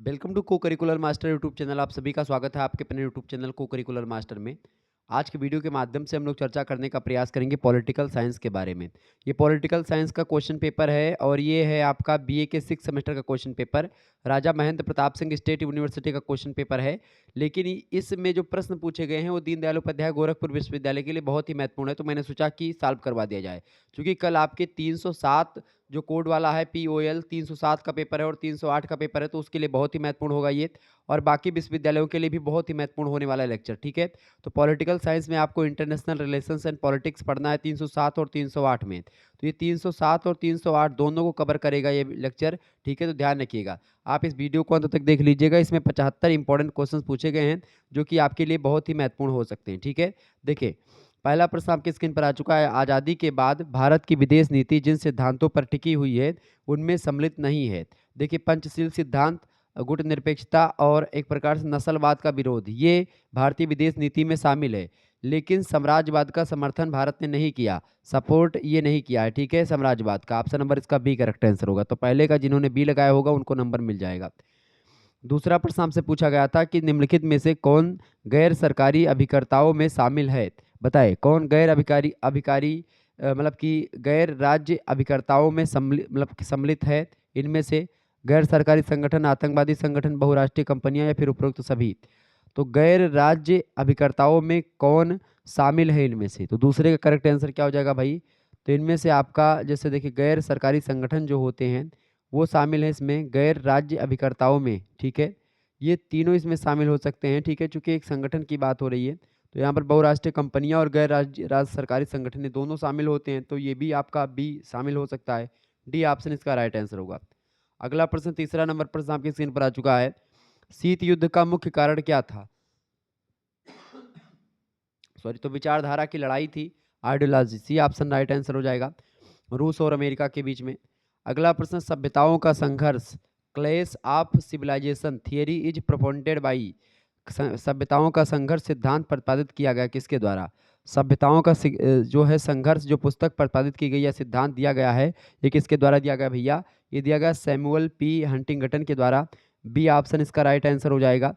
Welcome to को curricular master YouTube channel. आप सभी का स्वागत है आपके अपने यूट्यूब चैनल को करिकुलर मास्टर में। आज के वीडियो के माध्यम से हम लोग चर्चा करने का प्रयास करेंगे पॉलिटिकल साइंस के बारे में। ये पॉलिटिकल साइंस का क्वेश्चन पेपर है और ये है आपका बीए के 6 सेमेस्टर का क्वेश्चन पेपर। राजा महेंद्र प्रताप सिंह स्टेट यूनिवर्सिटी का क्वेश्चन पेपर है। लेकिन इसमें जो प्रश्न पूछे गए हैं वो दीनदयाल उपाध्याय गोरखपुर विश्वविद्यालय के लिए बहुत ही महत्वपूर्ण है, तो मैंने सोचा कि सॉल्व करवा दिया जाए। क्योंकि कल आपके 307 जो कोड वाला है POL 307 का पेपर है और 308 का पेपर है, तो उसके लिए बहुत ही महत्वपूर्ण होगा ये। और बाकी विश्वविद्यालयों के लिए भी बहुत ही महत्वपूर्ण होने वाला है लेक्चर, ठीक है। तो पॉलिटिकल साइंस में आपको इंटरनेशनल रिलेशंस एंड पॉलिटिक्स पढ़ना है 307 और 308 में। तो ये 307 और 308 दोनों को कवर करेगा ये लेक्चर, ठीक है। तो ध्यान रखिएगा, आप इस वीडियो को अंत तक देख लीजिएगा। इसमें 75 इंपॉर्टेंट क्वेश्चन पूछे गए हैं जो कि आपके लिए बहुत ही महत्वपूर्ण हो सकते हैं, ठीक है। देखिए, पहला प्रश्न आपकी स्क्रीन पर आ चुका है। आज़ादी के बाद भारत की विदेश नीति जिन सिद्धांतों पर टिकी हुई है उनमें सम्मिलित नहीं है। देखिए, पंचशील सिद्धांत, गुटनिरपेक्षता और एक प्रकार से नस्लवाद का विरोध, ये भारतीय विदेश नीति में शामिल है। लेकिन साम्राज्यवाद का समर्थन भारत ने नहीं किया, सपोर्ट ये नहीं किया है, ठीक है, साम्राज्यवाद का। ऑप्शन नंबर इसका बी करेक्ट आंसर होगा। तो पहले का जिन्होंने बी लगाया होगा उनको नंबर मिल जाएगा। दूसरा प्रश्न हमसे पूछा गया था कि निम्नलिखित में से कौन गैर सरकारी अभिकर्ताओं में शामिल है। बताएं कौन गैर अभिकारी अभिकारी मतलब कि गैर राज्य अभिकर्ताओं में सम्मिलित है। इनमें से गैर सरकारी संगठन, आतंकवादी संगठन, बहुराष्ट्रीय कंपनियां या फिर उपरोक्त सभी। तो गैर राज्य अभिकर्ताओं में कौन शामिल है इनमें से, तो दूसरे का करेक्ट आंसर क्या हो जाएगा भाई। तो इनमें से आपका जैसे देखिए गैर सरकारी संगठन जो होते हैं वो शामिल है इसमें गैर राज्य अभिकर्ताओं में, ठीक है। ये तीनों इसमें शामिल हो सकते हैं, ठीक है, चूंकि एक संगठन की बात हो रही है। तो यहाँ पर बहुराष्ट्रीय कंपनियां और गैर राज्य सरकारी संगठन ये दोनों शामिल होते हैं, तो ये भी आपका बी शामिल हो सकता है। डी ऑप्शन इसका राइट आंसर होगा। अगला प्रश्न, तीसरा नंबर प्रश्न आपकी स्क्रीन पर आ चुका है। शीत युद्ध का मुख्य कारण क्या था। सॉरी, तो विचारधारा की लड़ाई थी, ideology. C option right answer हो जाएगा, रूस और अमेरिका के बीच में। अगला प्रश्न, सभ्यताओं का संघर्ष, clash of civilisation theory is propounded by. सभ्यताओं का संघर्ष सिद्धांत प्रतिपादित किया गया किसके द्वारा। सभ्यताओं का जो है संघर्ष, जो पुस्तक प्रतिपादित की गई या सिद्धांत दिया गया है, ये किसके द्वारा दिया गया भैया। ये दिया गया सैमुअल P हंटिंगटन के द्वारा। बी ऑप्शन इसका राइट आंसर हो जाएगा।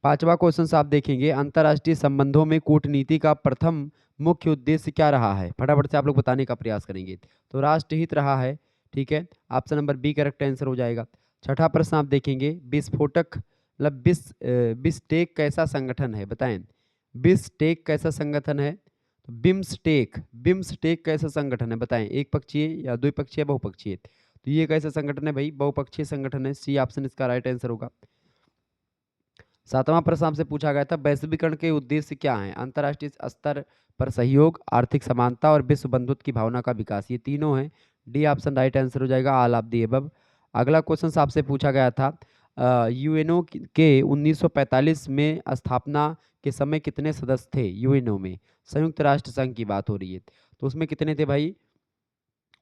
पांचवा क्वेश्चन आप देखेंगे, अंतर्राष्ट्रीय संबंधों में कूटनीति का प्रथम मुख्य उद्देश्य क्या रहा है। फटाफट से आप लोग बताने का प्रयास करेंगे। तो राष्ट्रहित रहा है, ठीक है, option number B correct answer हो जाएगा। छठा प्रश्न आप देखेंगे, विस्फोटक मतलब बिस्टेक कैसा संगठन है, बताएं। बिस्टेक कैसा संगठन है। तो बिम्स्टेक कैसा संगठन है, बताएं। एक पक्षीय या द्विपक्षीय, बहुपक्षीय। तो ये कैसा संगठन है भाई, बहुपक्षीय संगठन है। सी ऑप्शन इसका राइट आंसर होगा। सातवां प्रश्न आपसे पूछा गया था, वैश्वीकरण के उद्देश्य क्या हैं। अंतर्राष्ट्रीय स्तर पर सहयोग, आर्थिक समानता और विश्व बंधुत्व की भावना का विकास, ये तीनों हैं। डी ऑप्शन राइट आंसर हो जाएगा, ऑल ऑफ दी अबव। अगला क्वेश्चन आपसे पूछा गया था, यूएनओ के 1945 में स्थापना के समय कितने सदस्य थे। यूएनओ में संयुक्त राष्ट्र संघ की बात हो रही है, तो उसमें कितने थे भाई।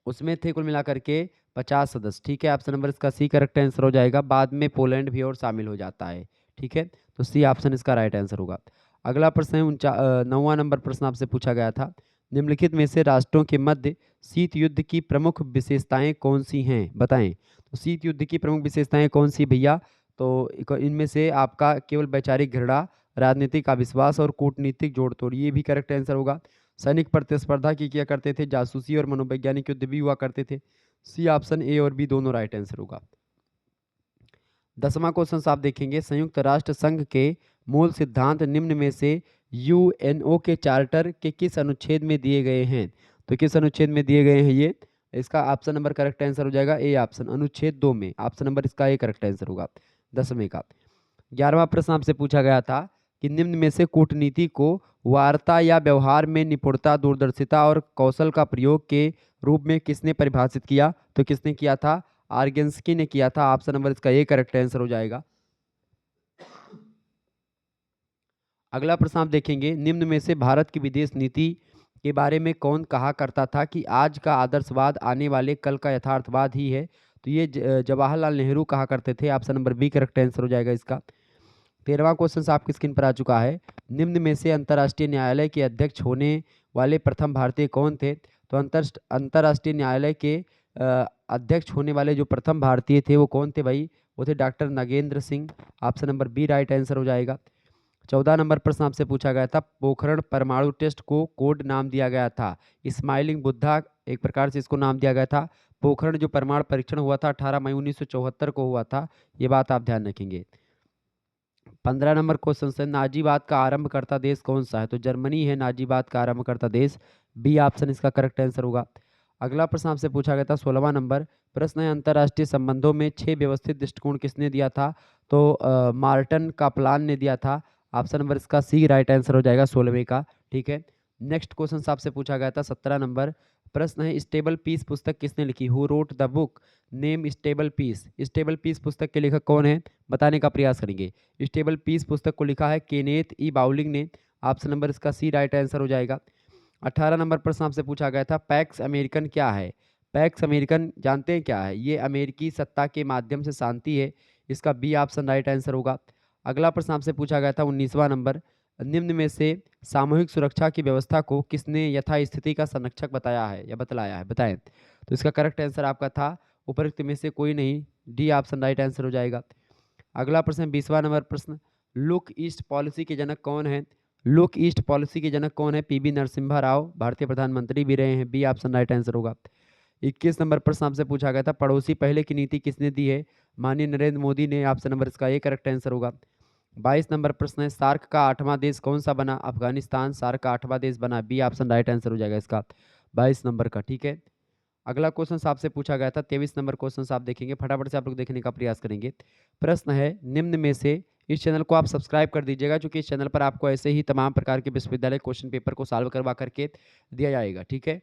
उसमें थे कुल मिलाकर के 50 सदस्य, ठीक है। ऑप्शन नंबर इसका सी करेक्ट आंसर हो जाएगा। बाद में पोलैंड भी और शामिल हो जाता है, ठीक है। तो सी ऑप्शन इसका राइट आंसर होगा। अगला प्रश्न है 9वां नंबर प्रश्न आपसे पूछा गया था, निम्नलिखित में से राष्ट्रों के मध्य शीत युद्ध की प्रमुख विशेषताएं कौन सी हैं, बताएं। तो शीत युद्ध की प्रमुख विशेषताएं कौन सी भैया। तो इनमें से आपका केवल वैचारिक घृणा, राजनीतिक अविश्वास और कूटनीतिक जोड़ तोड़, ये भी करेक्ट आंसर होगा। सैनिक प्रतिस्पर्धा की किया करते थे, जासूसी और मनोवैज्ञानिक युद्ध भी हुआ करते थे। सी ऑप्शन ए और बी दोनों राइट आंसर होगा। 10वां क्वेश्चन आप देखेंगे, संयुक्त राष्ट्र संघ के मूल सिद्धांत निम्न में से यूएनओ के चार्टर के किस अनुच्छेद में दिए गए हैं। तो किस अनुच्छेद में दिए गए हैं ये, इसका ऑप्शन नंबर करेक्ट आंसर हो जाएगा ए ऑप्शन, अनुच्छेद 2 में। ऑप्शन नंबर इसका ए करेक्ट आंसर होगा 10वें का। 11वां प्रश्न आपसे पूछा गया था कि निम्न में से कूटनीति को वार्ता या व्यवहार में निपुणता, दूरदर्शिता और कौशल का प्रयोग के रूप में किसने परिभाषित किया। तो किसने किया था, आर्गेंस्की ने किया था। ऑप्शन नंबर इसका ए करेक्ट आंसर हो जाएगा। अगला प्रश्न आप देखेंगे, निम्न में से भारत की विदेश नीति के बारे में कौन कहा करता था कि आज का आदर्शवाद आने वाले कल का यथार्थवाद ही है। तो ये जवाहरलाल नेहरू कहा करते थे। Option number B correct answer हो जाएगा इसका। 13वां क्वेश्चन आपकी स्क्रीन पर आ चुका है, निम्न में से अंतर्राष्ट्रीय न्यायालय के अध्यक्ष होने वाले प्रथम भारतीय कौन थे। तो अंतर्राष्ट्रीय न्यायालय के अध्यक्ष होने वाले जो प्रथम भारतीय थे वो कौन थे भाई, वो थे doctor Nagendra Singh. Option number B right answer हो जाएगा। 14 नंबर प्रश्न आपसे पूछा गया था, पोखरण परमाणु टेस्ट को कोड नाम दिया गया था स्माइलिंग बुद्धा, एक प्रकार से इसको नाम दिया गया था। पोखरण जो परमाणु परीक्षण हुआ था 18 मई 1974 को हुआ था, ये बात आप ध्यान रखेंगे। 15 नंबर क्वेश्चन से, नाजीवाद का आरंभकर्ता देश कौन सा है? तो जर्मनी है नाजीवाद का आरंभकर्ता देश, बी ऑप्शन इसका करेक्ट आंसर होगा। अगला प्रश्न आपसे पूछा गया था 16वां नंबर प्रश्न है, अंतर्राष्ट्रीय संबंधों में 6 व्यवस्थित दृष्टिकोण किसने दिया था? तो मार्टन कापलान ने दिया था। ऑप्शन नंबर इसका सी राइट आंसर हो जाएगा 16वें का। ठीक है, नेक्स्ट क्वेश्चन आपसे पूछा गया था 17 नंबर प्रश्न है, स्टेबल पीस पुस्तक किसने लिखी? Who wrote the book name stable peace? Stable peace पुस्तक के लेखक कौन है, बताने का प्रयास करेंगे। स्टेबल पीस पुस्तक को लिखा है केनेथ ई बाउलिंग ने। ऑप्शन नंबर इसका सी राइट आंसर हो जाएगा। 18 नंबर प्रश्न आपसे पूछा गया था, पैक्स अमेरिकन क्या है? पैक्स अमेरिकन जानते हैं क्या है? ये अमेरिकी सत्ता के माध्यम से शांति है, इसका बी ऑप्शन राइट आंसर होगा। अगला प्रश्न आपसे पूछा गया था 19वां नंबर, निम्न में से सामूहिक सुरक्षा की व्यवस्था को किसने यथास्थिति का संरक्षक बताया है या बतलाया है, बताएं। तो इसका करेक्ट आंसर आपका था उपरोक्त में से कोई नहीं, डी ऑप्शन राइट आंसर हो जाएगा। अगला प्रश्न 20वां नंबर प्रश्न, लुक ईस्ट पॉलिसी के जनक कौन है? लुक ईस्ट पॉलिसी के जनक कौन है? पीवी नरसिम्हा राव, भारतीय प्रधानमंत्री भी रहे हैं, बी ऑप्शन राइट आंसर होगा। 21 नंबर प्रश्न आपसे पूछा गया था, पड़ोसी पहले की नीति किसने दी है? माननीय नरेंद्र मोदी ने, ऑप्शन नंबर इसका ए करेक्ट आंसर होगा। 22 नंबर प्रश्न है, सार्क का 8वां देश कौन सा बना? अफगानिस्तान सार्क का 8वां देश बना, बी ऑप्शन राइट आंसर हो जाएगा इसका 22 नंबर का। ठीक है, अगला क्वेश्चन आपसे पूछा गया था 23 नंबर क्वेश्चन आप देखेंगे, फटाफट से आप लोग देखने का प्रयास करेंगे। प्रश्न है, निम्न में से, इस चैनल को आप सब्सक्राइब कर दीजिएगा क्योंकि इस चैनल पर आपको ऐसे ही तमाम प्रकार के विश्वविद्यालय क्वेश्चन पेपर को सॉल्व करवा करके दिया जाएगा। ठीक है,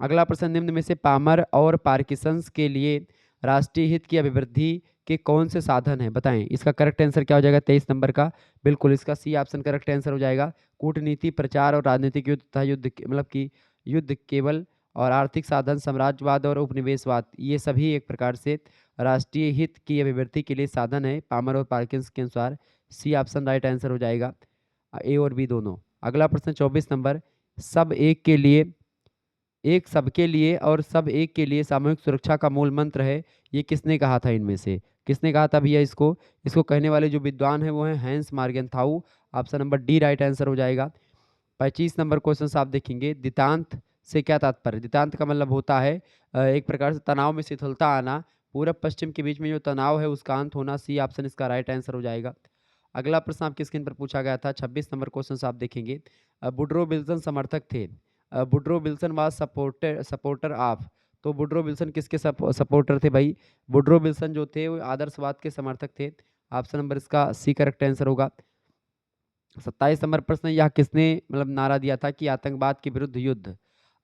अगला प्रश्न, निम्न में से पामर और पार्किंसंस के लिए राष्ट्रीय हित की अभिवृद्धि के कौन से साधन हैं, बताएं। इसका करेक्ट आंसर क्या हो जाएगा 23 नंबर का? बिल्कुल इसका सी ऑप्शन करेक्ट आंसर हो जाएगा। कूटनीति, प्रचार और राजनीतिक युद्ध तथा मतलब कि युद्ध केवल और आर्थिक साधन, साम्राज्यवाद और उपनिवेशवाद, ये सभी एक प्रकार से राष्ट्रीय हित की अभिवृद्धि के लिए साधन है पामर और पार्किंस के अनुसार, सी ऑप्शन राइट आंसर हो जाएगा, ए और बी दोनों। अगला प्रश्न 24 नंबर, सब एक के लिए, एक सबके लिए और सब एक के लिए सामूहिक सुरक्षा का मूल मंत्र है, ये किसने कहा था? इनमें से किसने कहा था भैया इसको? इसको कहने वाले जो विद्वान हैं वो हैं Hans Morgenthau, option number D right answer हो जाएगा। 25 नंबर क्वेश्चन आप देखेंगे, दितांत से क्या तात्पर्य? दितांत का मतलब होता है एक प्रकार से तनाव में शिथिलता आना, पूरब पश्चिम के बीच में जो तनाव है उसका अंत होना, सी ऑप्शन इसका राइट आंसर हो जाएगा। अगला प्रश्न आपकी स्क्रीन पर पूछा गया था 26 नंबर क्वेश्चन आप देखेंगे, वुड्रो विल्सन समर्थक थे, Woodrow Wilson was supporter of, तो वुड्रो विल्सन किसके सपोर्टर थे भाई? वुड्रो विल्सन जो थे वो आदर्शवाद के समर्थक थे, ऑप्शन नंबर इसका सी करेक्ट आंसर होगा। 27 नंबर प्रश्न, यह किसने मतलब नारा दिया था कि आतंकवाद के विरुद्ध युद्ध?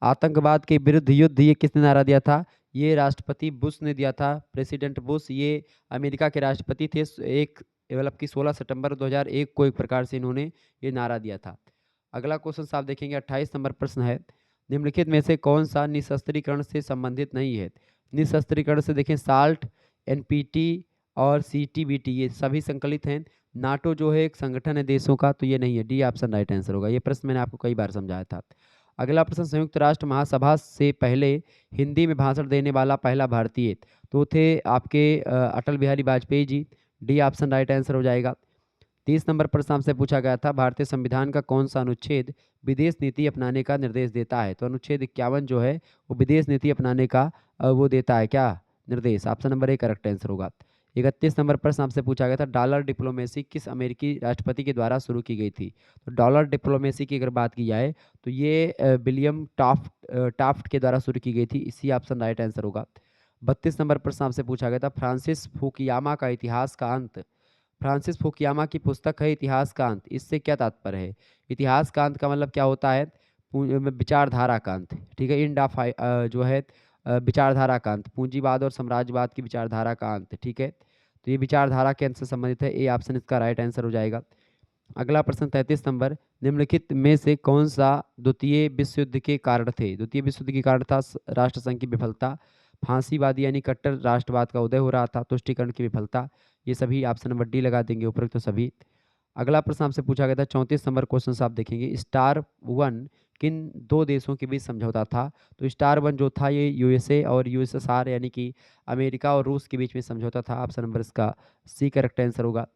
आतंकवाद के विरुद्ध युद्ध ये किसने नारा दिया था? ये राष्ट्रपति बुश ने दिया था, प्रेसिडेंट बुश, ये अमेरिका के राष्ट्रपति थे। एक मतलब कि 16 सितंबर 2001 को एक प्रकार से इन्होंने ये नारा दिया था। अगला क्वेश्चन आप देखेंगे 28 नंबर प्रश्न है, निम्नलिखित में से कौन सा निशस्त्रीकरण से संबंधित नहीं है? निशस्त्रीकरण से देखें, साल्ट, एनपीटी और सीटीबीटी ये सभी संकलित हैं। नाटो जो है एक संगठन है देशों का, तो ये नहीं है, डी ऑप्शन राइट आंसर होगा। ये प्रश्न मैंने आपको कई बार समझाया था। अगला प्रश्न, संयुक्त राष्ट्र महासभा से पहले हिंदी में भाषण देने वाला पहला भारतीय, तो थे आपके Atal Bihari Vajpayee ji, D option right answer हो जाएगा। 30 नंबर प्रश्न आपसे पूछा गया था, भारतीय संविधान का कौन सा अनुच्छेद विदेश नीति अपनाने का निर्देश देता है? तो अनुच्छेद 51 जो है वो विदेश नीति अपनाने का वो देता है क्या निर्देश? Option number A correct answer होगा। 31 नंबर प्रश्न आपसे पूछा गया था, डॉलर डिप्लोमेसी किस अमेरिकी राष्ट्रपति के द्वारा शुरू की गई थी? तो डॉलर डिप्लोमेसी की अगर बात की जाए तो ये विलियम टाफ्ट के द्वारा शुरू की गई थी, इसी ऑप्शन राइट आंसर होगा। 32 नंबर प्रश्न आपसे पूछा गया था, फ्रांसिस फुकुयामा का इतिहास का अंत, फ्रांसिस फुकुयामा की पुस्तक है इतिहास का अंत, इससे क्या तात्पर्य है? इतिहास का अंत का मतलब क्या होता है? विचारधारा का अंत। ठीक है, इंड ऑफ जो है विचारधारा का अंत, पूंजीवाद और साम्राज्यवाद की विचारधारा का अंत। ठीक है, तो ये विचारधारा के अंत से संबंधित है, ए ऑप्शन इसका राइट आंसर हो जाएगा। अगला प्रश्न 33 नंबर, निम्नलिखित में से कौन सा द्वितीय विश्व युद्ध के कारण थे? द्वितीय विश्व युद्ध के कारण था राष्ट्रसंघ की विफलता, फांसीवादी यानी कट्टर राष्ट्रवाद का उदय हो रहा था, तुष्टिकरण की विफलता, ये सभी ऑप्शन नंबर डी लगा देंगे उपरोक्त तो सभी। अगला प्रश्न आपसे पूछा गया था 34 नंबर क्वेश्चन आप देखेंगे, स्टार 1 किन दो देशों के बीच समझौता था? तो स्टार वन जो था ये यूएसए और यूएसएसआर यानी कि अमेरिका और रूस के बीच में समझौता था। ऑप्शन नंबर इसका सी करेक्ट आंसर होगा।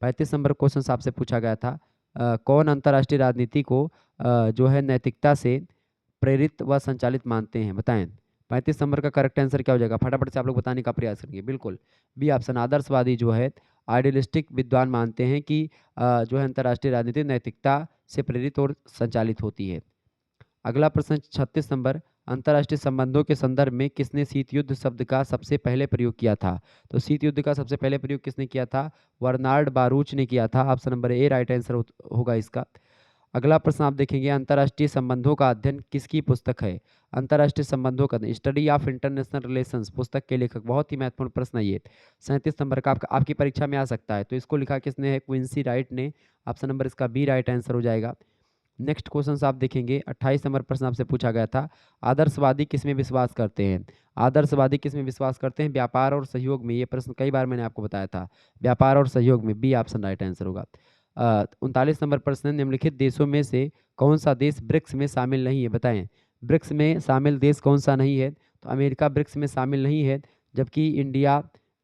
35 नंबर क्वेश्चन आपसे पूछा गया था, कौन अंतर्राष्ट्रीय राजनीति को जो है नैतिकता से प्रेरित व संचालित मानते हैं, बताएं। 35 नंबर का करेक्ट आंसर क्या हो जाएगा, फटाफट से आप लोग बताने का प्रयास करेंगे। बिल्कुल बी ऑप्शन, आदर्शवादी जो है आइडियलिस्टिक विद्वान मानते हैं कि जो है अंतर्राष्ट्रीय राजनीति नैतिकता से प्रेरित और संचालित होती है। अगला प्रश्न 36 नंबर, अंतर्राष्ट्रीय संबंधों के संदर्भ में किसने शीत युद्ध शब्द का सबसे पहले प्रयोग किया था? तो शीत युद्ध का सबसे पहले प्रयोग किसने किया था? बर्नार्ड बारूच ने किया था। Option number A right answer होगा इसका। अगला प्रश्न आप देखेंगे, अंतर्राष्ट्रीय संबंधों का अध्ययन किसकी पुस्तक है? अंतर्राष्ट्रीय संबंधों का स्टडी ऑफ इंटरनेशनल रिलेशंस पुस्तक के लेखक, बहुत ही महत्वपूर्ण प्रश्न है ये। 37 नंबर का आपकी परीक्षा में आ सकता है। तो इसको लिखा किसने है? क्विंसी राइट ने। ऑप्शन नंबर इसका बी राइट आंसर हो जाएगा। नेक्स्ट क्वेश्चन आप देखेंगे, 28 नंबर प्रश्न आपसे पूछा गया था, आदर्शवादी किसमें विश्वास करते हैं? आदर्शवादी किसमें विश्वास करते हैं? व्यापार और सहयोग में। ये प्रश्न कई बार मैंने आपको बताया था, व्यापार और सहयोग में। बी ऑप्शन राइट आंसर होगा। 39 नंबर प्रश्न, निम्नलिखित देशों में से कौन सा देश ब्रिक्स में शामिल नहीं है, बताएं। ब्रिक्स में शामिल देश कौन सा नहीं है? तो अमेरिका ब्रिक्स में शामिल नहीं है, जबकि इंडिया,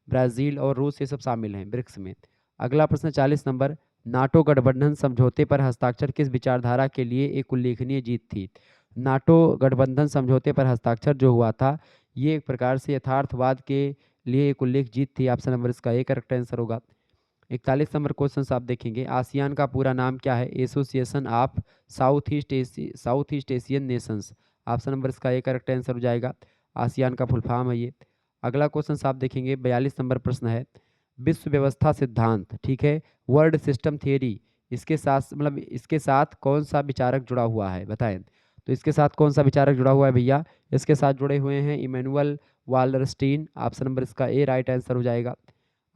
ब्राज़ील और रूस ये सब शामिल हैं ब्रिक्स में। अगला प्रश्न 40 नंबर, नाटो गठबंधन समझौते पर हस्ताक्षर किस विचारधारा के लिए एक उल्लेखनीय जीत थी? नाटो गठबंधन समझौते पर हस्ताक्षर जो हुआ था, ये एक प्रकार से यथार्थवाद के लिए एक उल्लेख जीत थी। ऑप्शन नंबर इसका ए करेक्ट आंसर होगा। 41 नंबर क्वेश्चन आप देखेंगे, आसियान का पूरा नाम क्या है? Association of south east Asian Nations. Option number इसका ए करेक्ट आंसर हो जाएगा। आसियान का फुल फॉर्म है ये। अगला क्वेश्चन आप देखेंगे, 42 नंबर प्रश्न है, विश्व व्यवस्था सिद्धांत, ठीक है, वर्ल्ड सिस्टम थियरी, इसके साथ मतलब इसके साथ कौन सा विचारक जुड़ा हुआ है, बताएं। तो इसके साथ कौन सा विचारक जुड़ा हुआ है भैया? इसके साथ जुड़े हुए हैं इमैनुअल वाल्डरस्टीन। ऑप्शन नंबर इसका ए राइट आंसर हो जाएगा।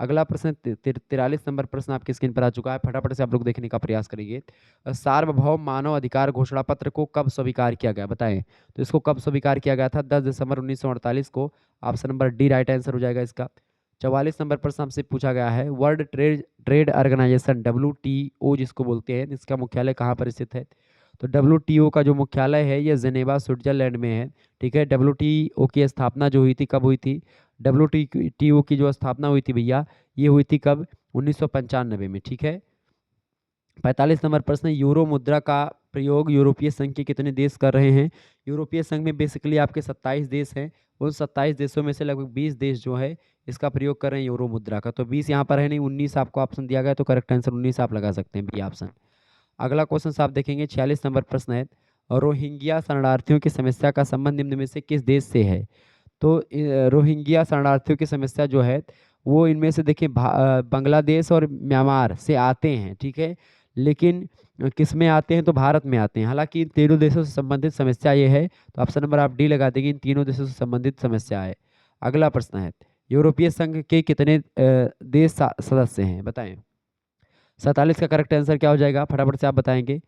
अगला प्रश्न 43 नंबर प्रश्न आपकी स्क्रीन पर आ चुका है, फटाफट से आप लोग देखने का प्रयास करेंगे। सार्वभौम मानव अधिकार घोषणा पत्र को कब स्वीकार किया गया, बताएं। तो इसको कब स्वीकार किया गया था? 10 दिसंबर 1948 को। Option number D right answer हो जाएगा इसका। 44 नंबर प्रश्न आपसे पूछा गया है, world trade trade organisation WTO जिसको बोलते हैं, इसका मुख्यालय कहाँ पर स्थित है? तो WTO का जो मुख्यालय है ये जेनेवा स्विट्जरलैंड में है, ठीक है। WTO की स्थापना जो हुई थी कब हुई थी? WTO की जो स्थापना हुई थी भैया, ये हुई थी कब? 1995 में, ठीक है। 45 नंबर प्रश्न, यूरो मुद्रा का प्रयोग यूरोपीय संघ के कितने देश कर रहे हैं? यूरोपीय संघ में बेसिकली आपके 27 देश हैं, उन 27 देशों में से लगभग 20 देश जो है इसका प्रयोग कर रहे हैं यूरो मुद्रा का। तो 20 यहाँ पर है नहीं, 19 आपको ऑप्शन दिया गया, तो करेक्ट आंसर 19 आप लगा सकते हैं, बी ऑप्शन। अगला क्वेश्चन आप देखेंगे, 46 नंबर प्रश्न है, रोहिंग्या शरणार्थियों की समस्या का संबंध निम्न में से किस देश से है? तो रोहिंग्या शरणार्थियों की समस्या जो है वो इनमें से देखिए बांग्लादेश और म्यांमार से आते हैं, ठीक है, लेकिन किस में आते हैं? तो भारत में आते हैं। हालांकि इन तीनों देशों से संबंधित समस्या ये है, तो ऑप्शन नंबर आप डी लगा देंगे, इन तीनों देशों से संबंधित समस्या है। अगला प्रश्न है, यूरोपीय संघ के कितने देश सदस्य हैं, बताएं। 47 का करेक्ट आंसर क्या हो जाएगा, फटाफट से आप बताएंगे।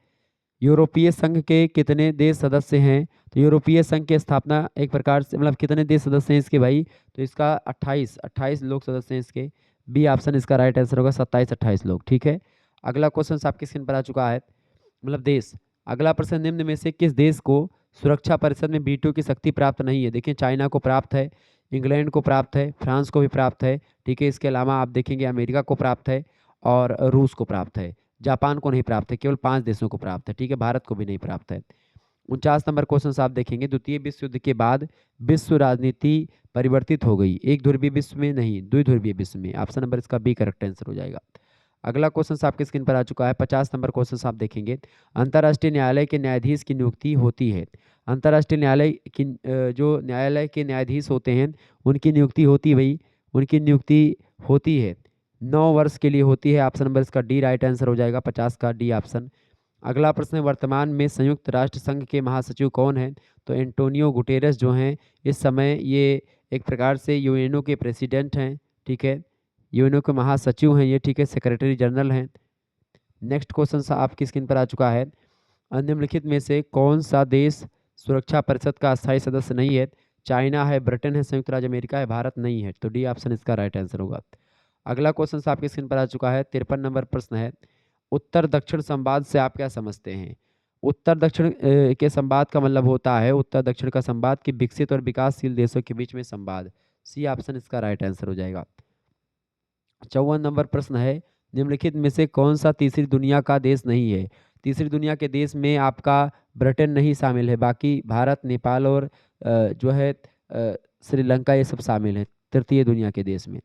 यूरोपीय संघ के कितने देश सदस्य हैं? तो यूरोपीय संघ की स्थापना एक प्रकार से मतलब कितने देश सदस्य हैं इसके भाई? तो इसका 28 लोग सदस्य हैं इसके। बी ऑप्शन इसका राइट आंसर होगा, 27-28 लोग, ठीक है। अगला क्वेश्चन आपके स्क्रीन पर आ चुका है, मतलब देश। अगला प्रश्न, निम्न में से किस देश को सुरक्षा परिषद में वीटो की शक्ति प्राप्त नहीं है? देखिए चाइना को प्राप्त है, इंग्लैंड को प्राप्त है, फ्रांस को भी प्राप्त है, ठीक है। इसके अलावा आप देखेंगे अमेरिका को प्राप्त है और रूस को प्राप्त है। जापान को नहीं प्राप्त है, केवल 5 देशों को प्राप्त है, ठीक है, भारत को भी नहीं प्राप्त है। 49 नंबर क्वेश्चन आप देखेंगे, द्वितीय विश्व युद्ध के बाद विश्व राजनीति परिवर्तित हो गई, एक ध्रुवीय विश्व में नहीं द्विध्रुवीय विश्व में। ऑप्शन नंबर इसका बी करेक्ट आंसर हो जाएगा। अगला क्वेश्चन आपके स्क्रीन पर आ चुका है, 50 नंबर क्वेश्चन आप देखेंगे, अंतर्राष्ट्रीय न्यायालय के न्यायाधीश की नियुक्ति होती है। अंतर्राष्ट्रीय न्यायालय की जो न्यायालय के न्यायाधीश होते हैं उनकी नियुक्ति होती है भाई, उनकी नियुक्ति होती है 9 वर्ष के लिए होती है। ऑप्शन नंबर इसका डी राइट आंसर हो जाएगा, 50 का डी ऑप्शन। अगला प्रश्न है, वर्तमान में संयुक्त राष्ट्र संघ के महासचिव कौन हैं? तो एंटोनियो गुटेरेस जो हैं इस समय ये एक प्रकार से यूएनओ के प्रेसिडेंट हैं, ठीक है, यूएनओ के महासचिव हैं ये, ठीक है, सेक्रेटरी जनरल हैं। नेक्स्ट क्वेश्चन आपकी स्क्रीन पर आ चुका है, निम्नलिखित में से कौन सा देश सुरक्षा परिषद का अस्थायी सदस्य नहीं है? चाइना है, ब्रिटेन है, संयुक्त राज्य अमेरिका है, भारत नहीं है। तो डी ऑप्शन इसका राइट आंसर होगा। अगला क्वेश्चन आपकी स्क्रीन पर आ चुका है, 53 नंबर प्रश्न है, उत्तर दक्षिण संवाद से आप क्या समझते हैं? उत्तर दक्षिण के संवाद का मतलब होता है उत्तर दक्षिण का संवाद कि विकसित और विकासशील देशों के बीच में संवाद। सी ऑप्शन इसका राइट आंसर हो जाएगा। 54 नंबर प्रश्न है, निम्नलिखित में से कौन सा तीसरी दुनिया का देश नहीं है? तीसरी दुनिया के देश में आपका ब्रिटेन नहीं शामिल है, बाकी भारत, नेपाल और जो है श्रीलंका ये सब शामिल है तृतीय दुनिया के देश में।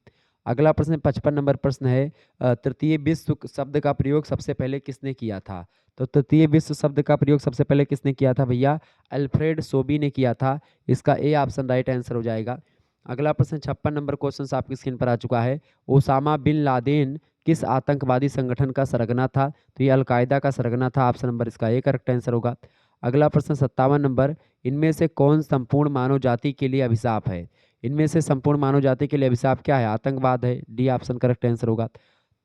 अगला प्रश्न 55 नंबर प्रश्न है, तृतीय विश्व शब्द का प्रयोग सबसे पहले किसने किया था? तो तृतीय विश्व शब्द का प्रयोग सबसे पहले किसने किया था भैया? अल्फ्रेड सोबी ने किया था। इसका ए ऑप्शन राइट आंसर हो जाएगा। अगला प्रश्न 56 नंबर क्वेश्चन आपकी स्क्रीन पर आ चुका है, ओसामा बिन लादेन किस आतंकवादी संगठन का सरगना था? तो ये अलकायदा का सरगना था। ऑप्शन नंबर इसका ए करेक्ट आंसर होगा। अगला प्रश्न 57 नंबर, इनमें से कौन संपूर्ण मानव जाति के लिए अभिशाप है? इनमें से संपूर्ण मानव जाति के लिए अभिशाप क्या है? आतंकवाद है। डी ऑप्शन करेक्ट आंसर होगा।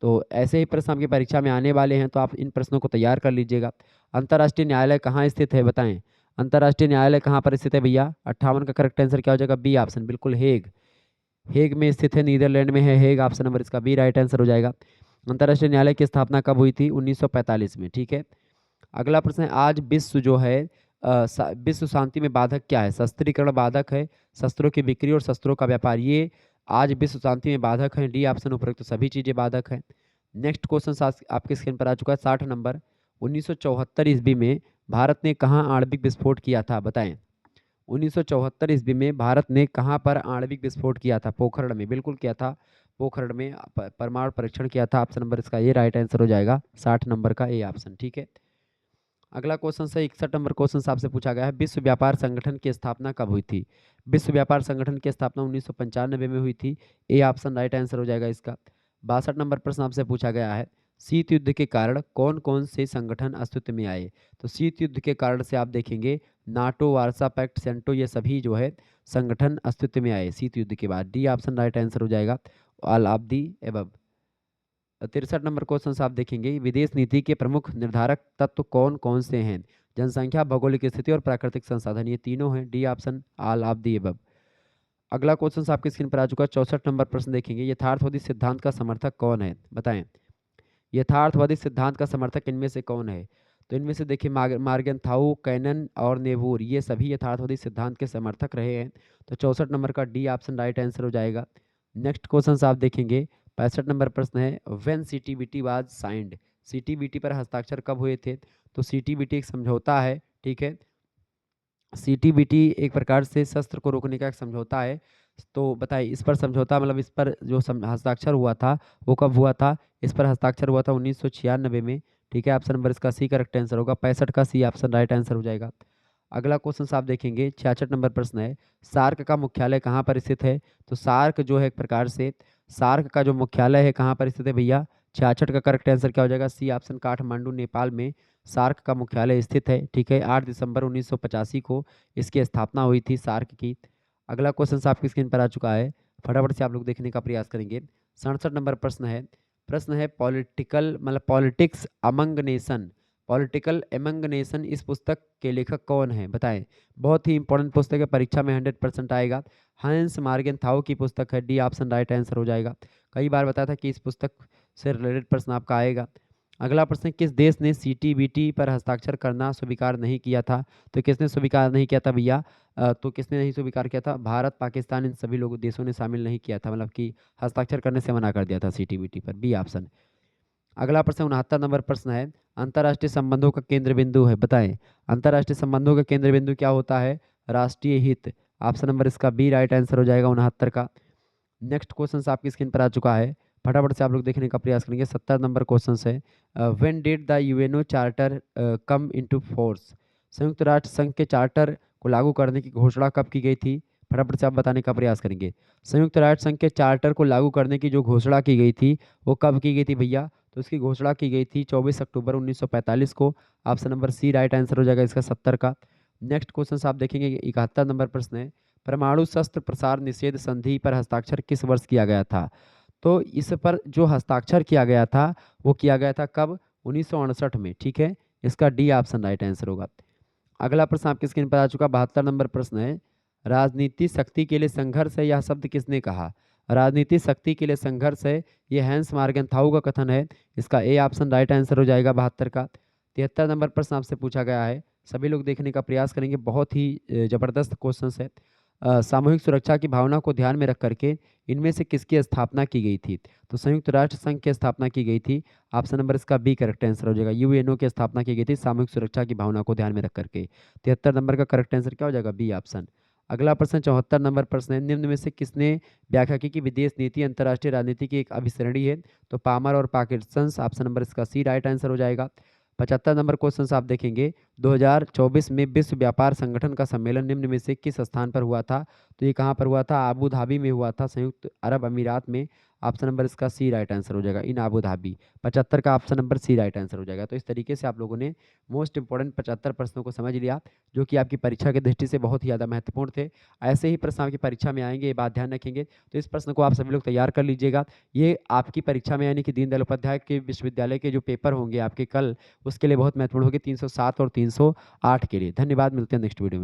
तो ऐसे ही प्रश्न आपकी परीक्षा में आने वाले हैं, तो आप इन प्रश्नों को तैयार कर लीजिएगा। अंतर्राष्ट्रीय न्यायालय कहाँ स्थित है बताएं? अंतर्राष्ट्रीय न्यायालय कहाँ पर स्थित है भैया? 58 का करेक्ट आंसर क्या हो जाएगा? बी ऑप्शन, बिल्कुल हेग। हेग में स्थित है, नीदरलैंड में है हेग। ऑप्शन नंबर इसका बी राइट आंसर हो जाएगा। अंतर्राष्ट्रीय न्यायालय की स्थापना कब हुई थी? 1945 में। ठीक है। अगला प्रश्न है, आज विश्व जो है विश्व शांति में बाधक क्या है? शस्त्रीकरण बाधक है, शस्त्रों की बिक्री और शस्त्रों का व्यापार, ये आज विश्व शांति में बाधक है। डी ऑप्शन उपरोक्त तो सभी चीजें बाधक है। नेक्स्ट क्वेश्चन आपके स्क्रीन पर आ चुका है 60 नंबर, 1974 ईस्वी में भारत ने कहाँ आणविक विस्फोट किया था बताएं? 1974 ईस्वी में भारत ने कहाँ पर आणविक विस्फोट किया था? पोखरण में, बिल्कुल किया था। पोखरण में परमाणु परीक्षण किया था। ऑप्शन नंबर इसका ये राइट आंसर हो जाएगा। 60 नंबर का ए ऑप्शन। ठीक है। अगला क्वेश्चन से 61 नंबर क्वेश्चन आपसे पूछा गया है, विश्व व्यापार संगठन की स्थापना कब हुई थी? विश्व व्यापार संगठन की स्थापना 1995 में हुई थी। ए ऑप्शन राइट आंसर हो जाएगा इसका। 62 नंबर प्रश्न आपसे पूछा गया है, शीत युद्ध के कारण कौन कौन से संगठन अस्तित्व में आए? तो शीत युद्ध के कारण से आप देखेंगे नाटो, वार्सा पैक्ट, सेंटो, ये सभी जो है संगठन अस्तित्व में आए शीत युद्ध के बाद। डी ऑप्शन राइट आंसर हो जाएगा, all of the above. 63 number question आप देखेंगे, विदेश नीति के प्रमुख निर्धारक तत्व कौन कौन से हैं? जनसंख्या, भौगोलिक स्थिति और प्राकृतिक संसाधन, ये तीनों हैं। D option all of the above. अगला क्वेश्चन आपकी स्क्रीन पर आ चुका है 64 नंबर प्रश्न देखेंगे, यथार्थवादी सिद्धांत का समर्थक कौन है बताएं? यथार्थवादी सिद्धांत का समर्थक इनमें से कौन है? तो इनमें से देखिए मार्गेंथाउ, कैनन और नेबूर, ये सभी यथार्थवादी सिद्धांत के समर्थक रहे हैं। तो 64 नंबर का डी ऑप्शन राइट आंसर हो जाएगा। नेक्स्ट क्वेश्चन आप देखेंगे 65 नंबर प्रश्न है, when CTBT was signed, CTBT पर हस्ताक्षर कब हुए थे? तो सीटीबीटी एक समझौता है। ठीक है। सीटीबीटी एक प्रकार से शस्त्र को रोकने का एक समझौता है। तो बताइए इस पर समझौता मतलब इस पर जो हस्ताक्षर हुआ था वो कब हुआ था? इस पर हस्ताक्षर हुआ था 1996 में। ठीक है। ऑप्शन नंबर इसका सी करेक्ट आंसर होगा। 65 का सी ऑप्शन राइट आंसर हो जाएगा। अगला क्वेश्चन आप देखेंगे 66 नंबर प्रश्न है, सार्क का मुख्यालय कहाँ पर स्थित है? तो सार्क जो है एक प्रकार से सार्क का जो मुख्यालय है कहाँ पर स्थित है भैया? 66 का करेक्ट आंसर क्या हो जाएगा? सी ऑप्शन, काठमांडू नेपाल में सार्क का मुख्यालय स्थित है। ठीक है। 8 दिसंबर 1985 को इसकी स्थापना हुई थी सार्क की। अगला क्वेश्चन आपकी स्क्रीन पर आ चुका है, फटाफट से आप लोग देखने का प्रयास करेंगे। 67 नंबर प्रश्न है पॉलिटिकल मतलब politics among nation, political among nation, इस पुस्तक के लेखक कौन है बताएं? बहुत ही इंपॉर्टेंट पुस्तक है, परीक्षा में 100% आएगा। हांस मार्गेंथाउ की पुस्तक है। डी ऑप्शन राइट आंसर हो जाएगा। कई बार बताया था कि इस पुस्तक से रिलेटेड प्रश्न आपका आएगा। अगला प्रश्न, किस देश ने सीटीबीटी पर हस्ताक्षर करना स्वीकार नहीं किया था? तो किसने स्वीकार नहीं किया था भैया? तो किसने नहीं स्वीकार किया था? भारत, पाकिस्तान, इन सभी लोग देशों ने शामिल नहीं किया था, मतलब कि हस्ताक्षर करने से मना कर दिया था सीटीबीटी पर। B option. अगला प्रश्न 69 नंबर प्रश्न है, अंतर्राष्ट्रीय संबंधों का केंद्र बिंदु है बताएं? अंतर्राष्ट्रीय संबंधों का केंद्र बिंदु क्या होता है? राष्ट्रीय हित। ऑप्शन नंबर इसका बी राइट आंसर हो जाएगा 69 का। नेक्स्ट क्वेश्चन आपकी स्क्रीन पर आ चुका है, फटाफट से आप लोग देखने का प्रयास करेंगे। 70 नंबर क्वेश्चन है, when did the UNO charter come into force, संयुक्त राष्ट्र संघ के चार्टर को लागू करने की घोषणा कब की गई थी? फटाफट से आप बताने का प्रयास करेंगे। संयुक्त राष्ट्र संघ के चार्टर को लागू करने की जो घोषणा की गई थी वो कब की गई थी भैया? तो इसकी घोषणा की गई थी 24 अक्टूबर 1945 को। Option number C right answer हो जाएगा इसका 70 का। नेक्स्ट क्वेश्चन आप देखेंगे 71 नंबर प्रश्न है, परमाणु शस्त्र प्रसार निषेध संधि पर हस्ताक्षर किस वर्ष किया गया था? तो इस पर जो हस्ताक्षर किया गया था वो किया गया था कब? 1968 में। ठीक है। इसका डी ऑप्शन राइट आंसर होगा। अगला प्रश्न आपकी स्क्रीन पर आ चुका 72 नंबर प्रश्न है, राजनीति शक्ति के लिए संघर्ष है, यह शब्द किसने कहा? राजनीति शक्ति के लिए संघर्ष है, ये हैंस मार्गेंथाउ का कथन है। इसका ए ऑप्शन राइट आंसर हो जाएगा 72 का। 73 नंबर प्रश्न आपसे पूछा गया है, सभी लोग देखने का प्रयास करेंगे, बहुत ही ज़बरदस्त क्वेश्चंस है। सामूहिक सुरक्षा की भावना को ध्यान में रख करके इनमें से किसकी स्थापना की गई थी? तो संयुक्त राष्ट्र संघ की स्थापना की गई थी। ऑप्शन नंबर इसका बी करेक्ट आंसर हो जाएगा। यूएनओ की स्थापना की गई थी सामूहिक सुरक्षा की भावना को ध्यान में रख करके। 73 नंबर का करेक्ट आंसर क्या हो जाएगा? B option. अगला प्रश्न 74 नंबर प्रश्न है, निम्न में से किसने व्याख्या की कि विदेश नीति अंतर्राष्ट्रीय राजनीति की एक अभिसरणी है? तो पामर और पार्किंसंस, ऑप्शन नंबर इसका सी राइट आंसर हो जाएगा। 75 नंबर क्वेश्चन आप देखेंगे, 2024 में विश्व व्यापार संगठन का सम्मेलन निम्न में से किस स्थान पर हुआ था? तो ये कहाँ पर हुआ था? आबू धाबी में हुआ था, संयुक्त अरब अमीरात में। ऑप्शन नंबर इसका सी राइट आंसर हो जाएगा, इन आबू धाबी। 75 का option number C right answer हो जाएगा। तो इस तरीके से आप लोगों ने मोस्ट इंपॉर्टेंट 75 प्रश्नों को समझ लिया, जो कि आपकी परीक्षा की दृष्टि से बहुत ही ज़्यादा महत्वपूर्ण थे। ऐसे ही प्रश्न आपकी परीक्षा में आएंगे, ये बात ध्यान रखेंगे। तो इस प्रश्न को आप सभी लोग तैयार कर लीजिएगा। ये आपकी परीक्षा में यानी कि दीनदयाल उपाध्याय के विश्वविद्यालय के जो पेपर होंगे आपके कल, उसके लिए बहुत महत्वपूर्ण होगी, 307 और 308 के लिए। धन्यवाद, मिलते हैं नेक्स्ट वीडियो में।